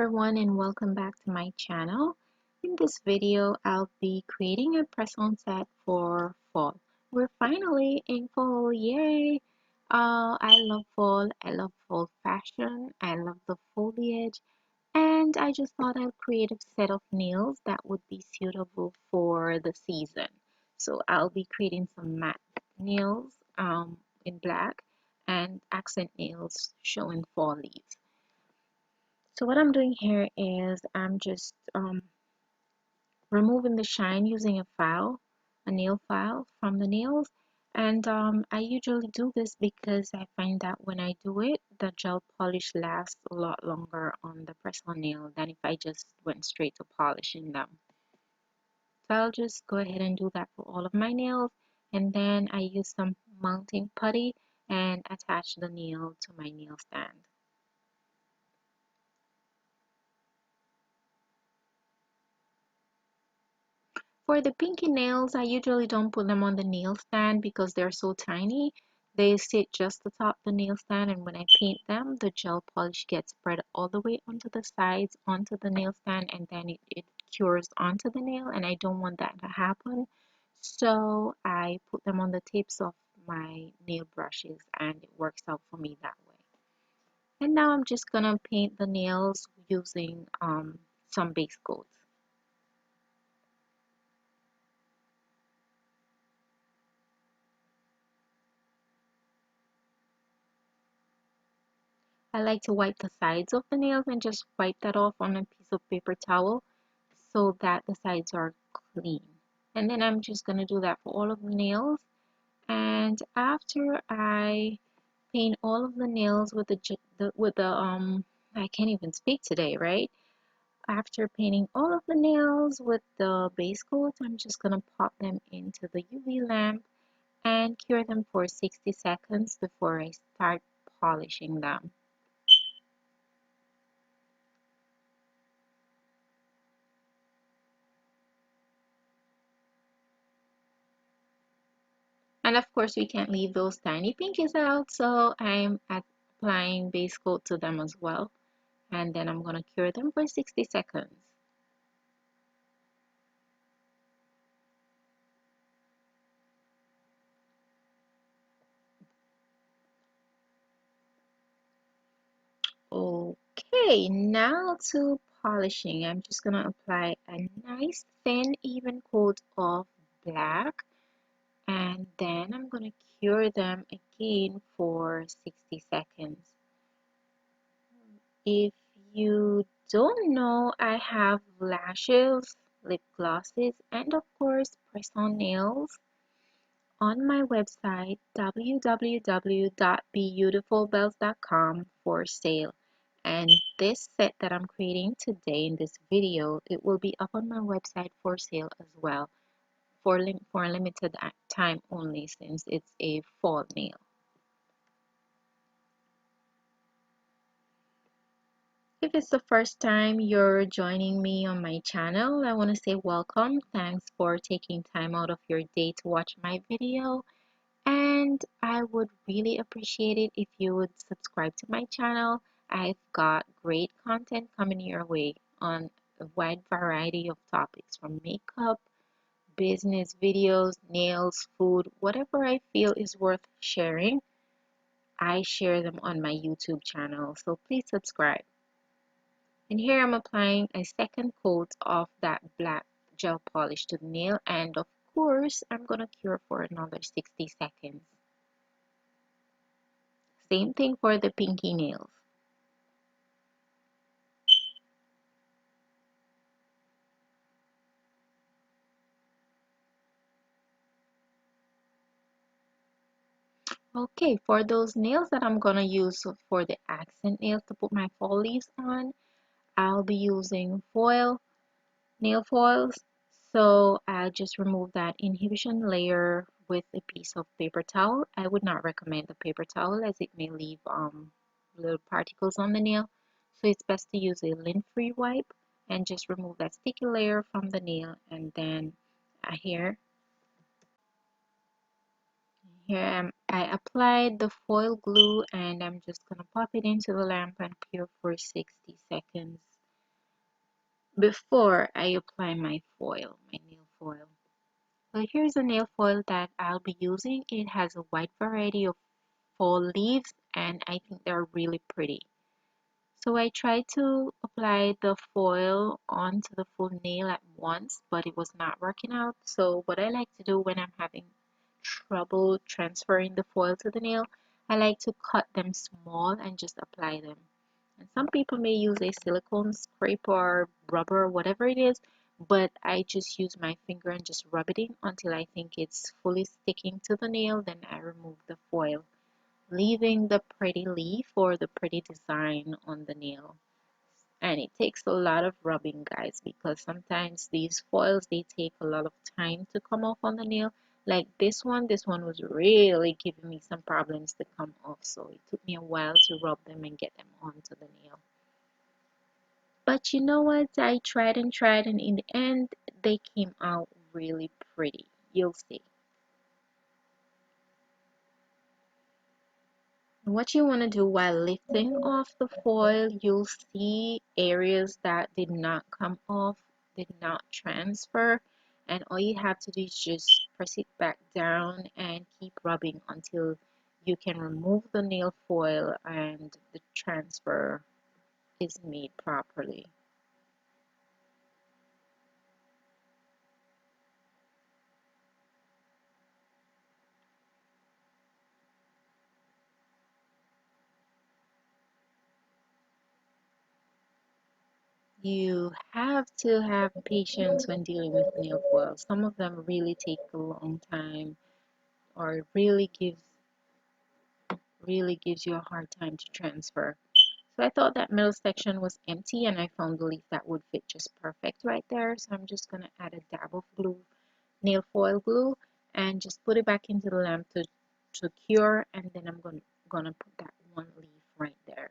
everyone, and welcome back to my channel. In this video, I'll be creating a press-on set for fall. We're finally in fall, yay! I love fall, I love fall fashion, I love the foliage, and I just thought I'd create a set of nails that would be suitable for the season. So I'll be creating some matte nails in black and accent nails showing fall leaves. So what I'm doing here is I'm just removing the shine using a nail file from the nails. And I usually do this because I find that when I do it, the gel polish lasts a lot longer on the press-on nail than if I just went straight to polishing them. So I'll just go ahead and do that for all of my nails. And then I use some mounting putty and attach the nail to my nail stand. For the pinky nails, I usually don't put them on the nail stand because they're so tiny. They sit just atop the nail stand, and when I paint them, the gel polish gets spread all the way onto the sides, onto the nail stand, and then it cures onto the nail, and I don't want that to happen. So I put them on the tips of my nail brushes, and it works out for me that way. And now I'm just gonna paint the nails using some base coats. I like to wipe the sides of the nails and just wipe that off on a piece of paper towel so that the sides are clean. And then I'm just going to do that for all of the nails. And after I paint all of the nails with I can't even speak today, right? After painting all of the nails with the base coat, I'm just going to pop them into the UV lamp and cure them for 60 seconds before I start polishing them. And of course, we can't leave those tiny pinkies out, so I'm applying base coat to them as well. And then I'm going to cure them for 60 seconds. Okay, now to polishing. I'm just going to apply a nice thin even coat of black, and then I'm going to cure them again for 60 seconds. If you don't know, I have lashes, lip glosses, and of course press-on nails on my website www.be-you-tiful for sale. And this set that I'm creating today in this video, it will be up on my website for sale as well for a limited time only, since it's a fall nail. If it's the first time you're joining me on my channel, I want to say welcome. Thanks for taking time out of your day to watch my video. And I would really appreciate it if you would subscribe to my channel. I've got great content coming your way on a wide variety of topics, from makeup, business videos, nails, food, whatever I feel is worth sharing. I share them on my YouTube channel, so please subscribe. And here I'm applying a second coat of that black gel polish to the nail, and of course I'm going to cure for another 60 seconds. Same thing for the pinky nails. Okay, for those nails that I'm going to use for the accent nails to put my fall leaves on, I'll be using nail foils. So I just remove that inhibition layer with a piece of paper towel. I would not recommend the paper towel as it may leave little particles on the nail. So it's best to use a lint-free wipe and just remove that sticky layer from the nail. And then here I applied the foil glue, and I'm just gonna pop it into the lamp and cure for 60 seconds. before I apply my foil, my nail foil. So here's a nail foil that I'll be using. It has a wide variety of fall leaves and I think they're really pretty. So I tried to apply the foil onto the full nail at once, but it was not working out. So what I like to do when I'm having trouble transferring the foil to the nail, I like to cut them small and just apply them. And some people may use a silicone scraper or rubber, whatever it is, but I just use my finger and just rub it in until I think it's fully sticking to the nail. Then I remove the foil, leaving the pretty leaf or the pretty design on the nail. And it takes a lot of rubbing, guys, because sometimes these foils, they take a lot of time to come off on the nail. Like this one was really giving me some problems to come off, so it took me a while to rub them and get them onto the nail. But you know what, I tried and tried, and in the end they came out really pretty. You'll see. What you want to do while lifting off the foil, you'll see areas that did not come off, did not transfer, and all you have to do is just press it back down and keep rubbing until you can remove the nail foil and the transfer is made properly. You have to have patience when dealing with nail foils. Some of them really take a long time or really gives you a hard time to transfer. So I thought that middle section was empty and I found the leaf that would fit just perfect right there. So I'm just going to add a dab of glue, nail foil glue, and just put it back into the lamp to cure, and then I'm gonna put that one leaf right there.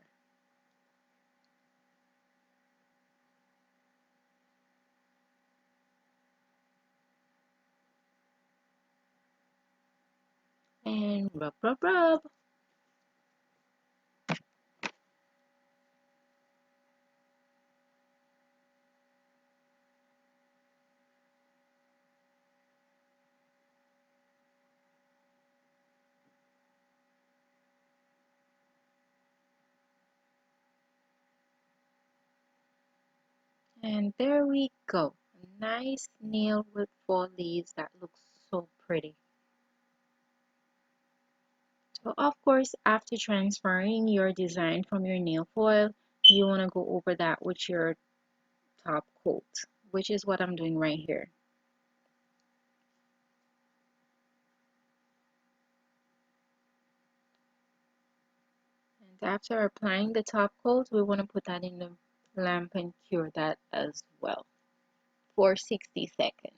And rub, rub, rub. And there we go. A nice nail with four leaves that looks so pretty. So of course, after transferring your design from your nail foil, you want to go over that with your top coat, which is what I'm doing right here. And after applying the top coat, we want to put that in the lamp and cure that as well for 60 seconds.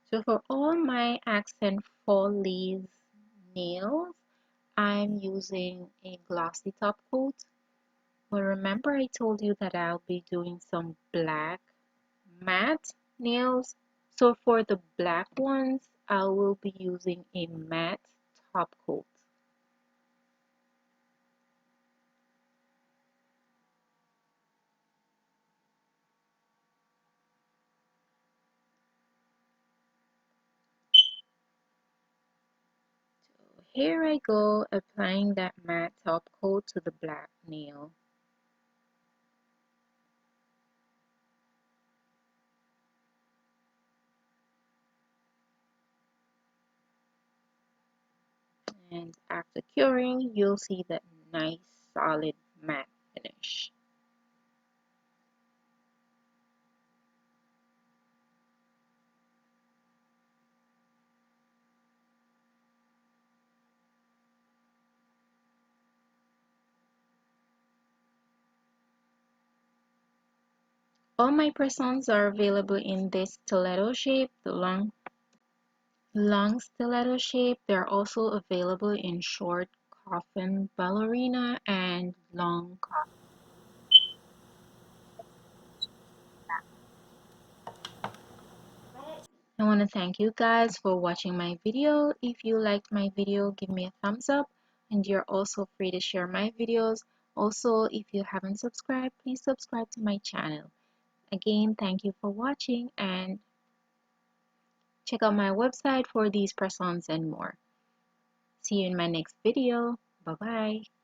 So for all my accent fall leaves nails, I'm using a glossy top coat. But remember I told you that I'll be doing some black matte nails. So for the black ones, I will be using a matte top coat. So here I go applying that matte top coat to the black nail. And after curing, you'll see that nice solid matte finish. All my press-ons are available in this stiletto shape, the long stiletto shape. They're also available in short coffin ballerina and long coffin. And want to thank you guys for watching my video. If you liked my video, give me a thumbs up, and you're also free to share my videos. Also, if you haven't subscribed, please subscribe to my channel. Again, thank you for watching, and check out my website for these press-ons and more. See you in my next video. Bye bye.